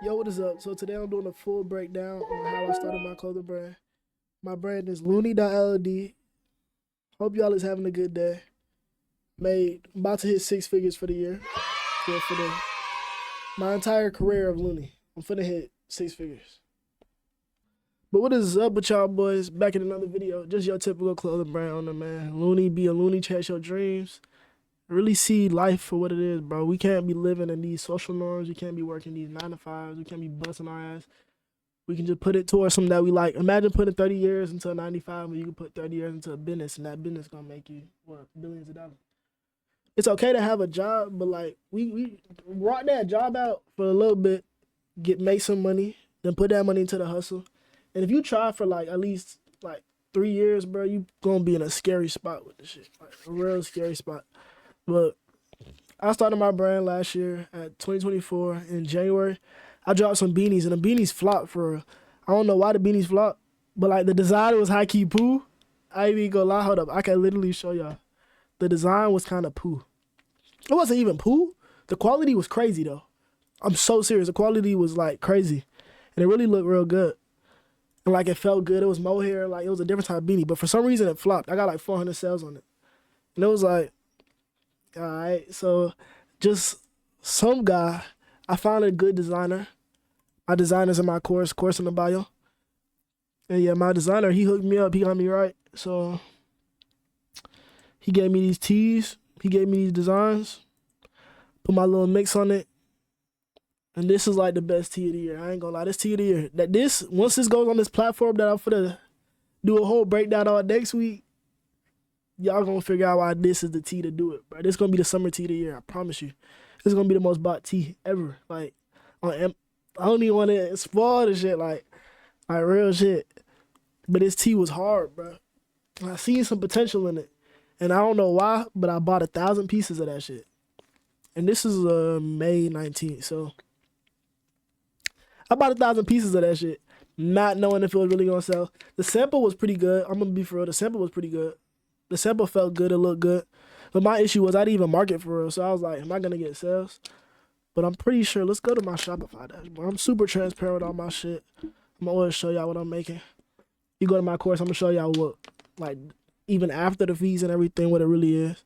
Yo, what is up? So today I'm doing a full breakdown on how I started my clothing brand. My brand is looney.ld. Hope y'all is having a good day. About to hit 6 figures for the year. Yeah, for my entire career of Looney. I'm finna hit 6 figures. But what is up with y'all boys? Back in another video. Just your typical clothing brand owner, man. Looney, be a Looney, chase your dreams. Really see life for what it is, bro. We can't be living in these social norms. We can't be working these 9 to 5s. We can't be busting our ass. We can just put it towards something that we like. Imagine putting 30 years into a 95, but you can put 30 years into a business, and that business gonna make you what, billions of dollars. It's okay to have a job, but like we rock that job out for a little bit, make some money, then put that money into the hustle. And if you try for like at least like 3 years, bro, you gonna be in a scary spot with this shit, like a real scary spot. But I started my brand last year at 2024 in January. I dropped some beanies, and the beanies flopped for real. I don't know why the beanies flopped, but like the design was high key poo. I ain't even gonna lie, hold up. I can literally show y'all. The design was kind of poo. It wasn't even poo. The quality was crazy though. I'm so serious. The quality was like crazy, and it really looked real good. And like it felt good. It was mohair. Like it was a different type of beanie, but for some reason it flopped. I got like 400 sales on it, and it was like, all right. So just some guy. I found a good designer. My designer's in my course in the bio. And yeah, my designer, he hooked me up. He got me right. So he gave me these tees. He gave me these designs. Put my little mix on it. And this is like the best tee of the year. I ain't gonna lie, this tee of the year. Once this goes on this platform that I'm finna do a whole breakdown on next week, y'all gonna figure out why this is the tee to do it, bro. This gonna be the summer tee of the year, I promise you. This is gonna be the most bought tee ever. Like, I don't even want to spoil the shit, like real shit. But this tee was hard, bro. I seen some potential in it. And I don't know why, but I bought 1,000 pieces of that shit. And this is May 19th, so I bought 1,000 pieces of that shit, not knowing if it was really gonna sell. The sample was pretty good. I'm gonna be for real. The sample was pretty good. The sample felt good. It looked good. But my issue was I didn't even market for real. So I was like, am I gonna get sales? But I'm pretty sure. Let's go to my Shopify dashboard. I'm super transparent with all my shit. I'm gonna always show y'all what I'm making. You go to my course, I'm gonna show y'all what, like, even after the fees and everything, what it really is.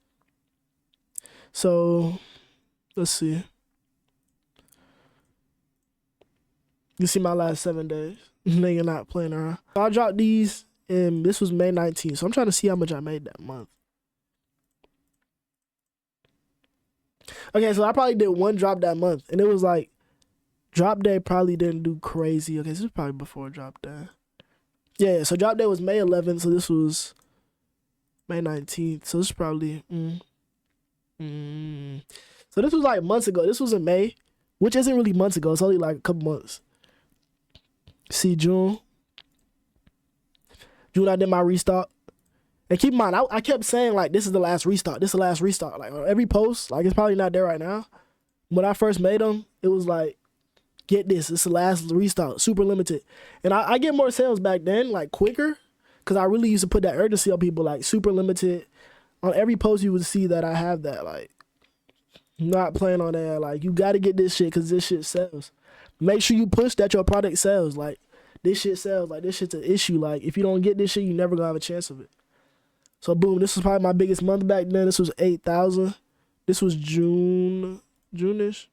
So let's see. You see my last 7 days. Nigga not playing around. So I dropped these, and this was May 19th. So I'm trying to see how much I made that month. Okay, so I probably did one drop that month, and it was like, drop day probably didn't do crazy. Okay, this was probably before drop day. Yeah, so drop day was May 11th, so this was May 19th. So this is probably, So this was like months ago. This was in May, which isn't really months ago. It's only like a couple months. See, June I did my restock. And keep in mind, I kept saying, like, this is the last restock. This is the last restock. Like, on every post, like, it's probably not there right now. When I first made them, it was like, get this. It's the last restock. Super limited. And I get more sales back then, like, quicker. Because I really used to put that urgency on people, like, super limited. On every post, you would see that I have that, like, not playing on that. Like, you got to get this shit because this shit sells. Make sure you push that your product sells. Like, this shit sells. Like, this shit's an issue. Like, if you don't get this shit, you never going to have a chance of it. So boom, this was probably my biggest month back then. This was 8,000. This was June-ish.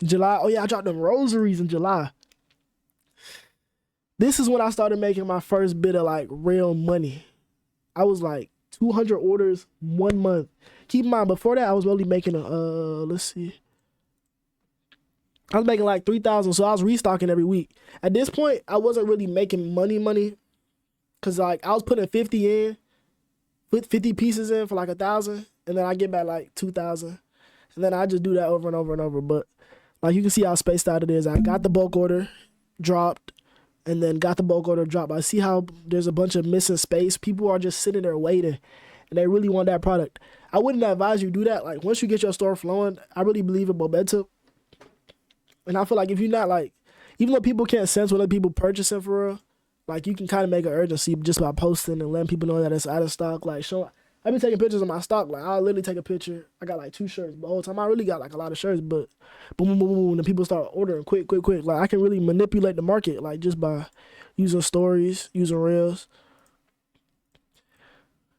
July. Oh yeah, I dropped them rosaries in July. This is when I started making my first bit of like real money. I was like 200 orders 1 month. Keep in mind, before that I was only making let's see. I was making like 3,000, so I was restocking every week. At this point, I wasn't really making money, cause like I was putting 50 in. Put 50 pieces in for like 1,000, and then I get back like 2,000, and then I just do that over and over and over. But like you can see how spaced out it is. I got the bulk order, dropped, and then got the bulk order, dropped. I see how there's a bunch of missing space. People are just sitting there waiting, and they really want that product. I wouldn't advise you do that. Like once you get your store flowing, I really believe in momentum, and I feel like if you're not like, even though people can't sense when other people purchasing for real. Like, you can kind of make an urgency just by posting and letting people know that it's out of stock. Like, I been taking pictures of my stock. Like I'll literally take a picture. I got like 2 shirts. The whole time I really got like a lot of shirts, but boom, boom, boom, boom. And people start ordering quick, quick, quick. Like I can really manipulate the market, like just by using stories, using reels.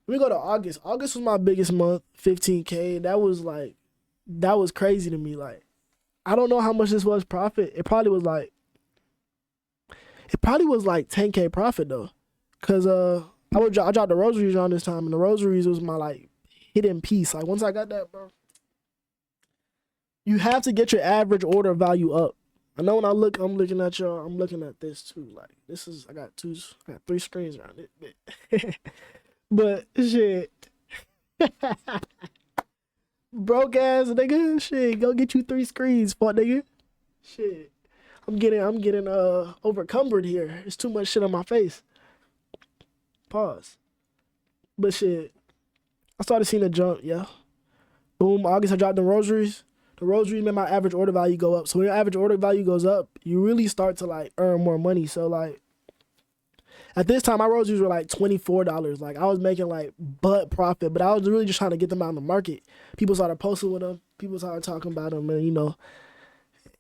Let me go to August. August was my biggest month, 15K. That was crazy to me. Like I don't know how much this was profit. It probably was like 10K profit though, cause I dropped the rosaries around this time, and the rosaries was my like hidden piece. Like once I got that, bro, you have to get your average order value up. I know when I'm looking at y'all, I'm looking at this too. Like this is, I got 3 screens around it. But shit, broke ass nigga, shit, go get you 3 screens, fuck nigga. Shit, I'm getting overcumbered here. It's too much shit on my face. Pause. But shit, I started seeing a jump, yeah. Boom, August I dropped the rosaries. The rosaries made my average order value go up. So when your average order value goes up, you really start to like earn more money. So like at this time, my rosaries were like $24. Like I was making like butt profit, but I was really just trying to get them out in the market. People started posting with them. People started talking about them, and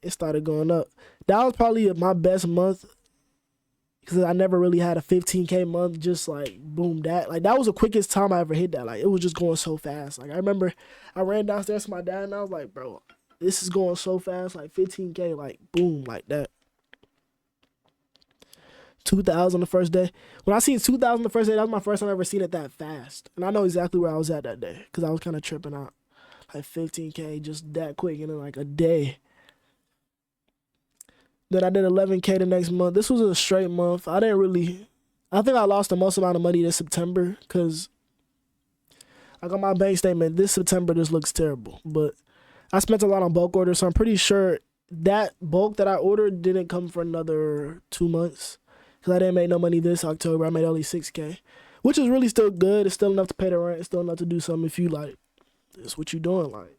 it started going up. That was probably my best month because I never really had a 15K month. Just like boom, that was the quickest time I ever hit that. Like it was just going so fast. Like I remember I ran downstairs to my dad and I was like, bro, this is going so fast. Like 15K, like boom, like that. 2,000 the first day. When I seen 2,000 the first day, that was my first time I ever seen it that fast. And I know exactly where I was at that day because I was kind of tripping out. Like 15K just that quick in like a day. Then I did 11K the next month. This was a straight month. I think I lost the most amount of money this September because I got my bank statement. This September, this looks terrible. But I spent a lot on bulk orders, so I'm pretty sure that bulk that I ordered didn't come for another 2 months. Because I didn't make no money this October. I made only 6K. Which is really still good. It's still enough to pay the rent. It's still enough to do something if you like. It's what you doing, like.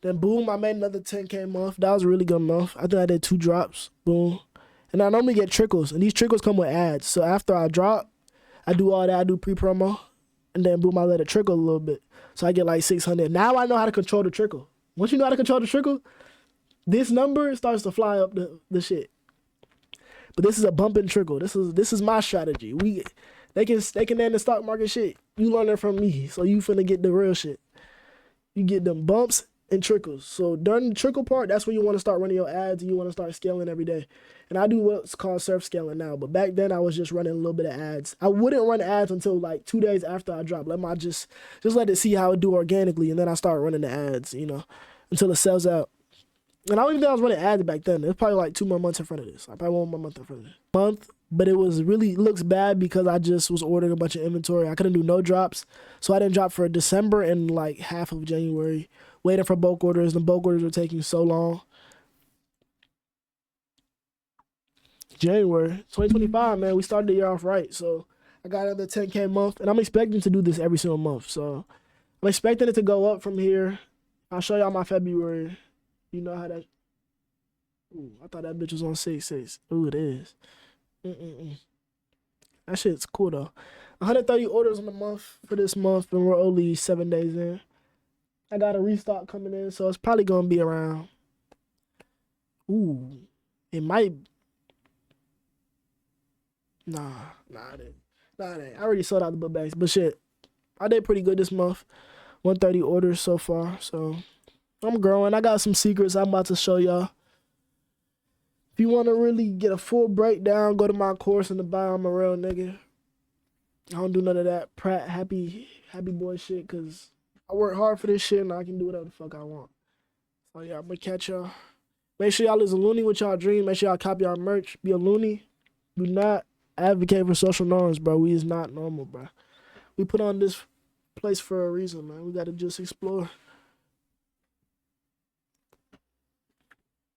Then boom, I made another 10K month. That was a really good month. I think I did 2 drops. Boom. And I normally get trickles. And these trickles come with ads. So after I drop, I do all that. I do pre-promo. And then boom, I let it trickle a little bit. So I get like 600. Now I know how to control the trickle. Once you know how to control the trickle, this number starts to fly up the shit. But this is a bump and trickle. This is my strategy. They can end the stock market shit. You learn it from me. So you finna get the real shit. You get them bumps and trickles. So during the trickle part, that's when you want to start running your ads and you want to start scaling every day. And I do what's called surf scaling now. But back then I was just running a little bit of ads. I wouldn't run ads until like 2 days after I drop. Just let it see how it do organically, and then I start running the ads, until it sells out. And I don't even think I was running ads back then. It was probably like 2 more months in front of this. I probably 1 more month in front of this. But it looks bad because I just was ordering a bunch of inventory. I couldn't do no drops. So I didn't drop for December and like half of January, waiting for bulk orders. The bulk orders were taking so long. January 2025, man, we started the year off right. So I got another 10K month, and I'm expecting to do this every single month. So I'm expecting it to go up from here. I'll show y'all my February. You know how that... Ooh, I thought that bitch was on 6.6. Ooh, it is. That shit's cool, though. 130 orders in the month for this month, and we're only 7 days in. I got a restock coming in, so it's probably going to be around... Ooh, it might... Nah, it ain't. I already sold out the book bags, but shit, I did pretty good this month. 130 orders so far, so... I'm growing. I got some secrets I'm about to show y'all. If you want to really get a full breakdown, go to my course in the bio. I'm a real nigga. I don't do none of that Pratt happy boy shit because I work hard for this shit and I can do whatever the fuck I want. So yeah, I'm going to catch y'all. Make sure y'all is a loony with y'all dream. Make sure y'all copy our merch. Be a loony. Do not advocate for social norms, bro. We is not normal, bro. We put on this place for a reason, man. We got to just explore.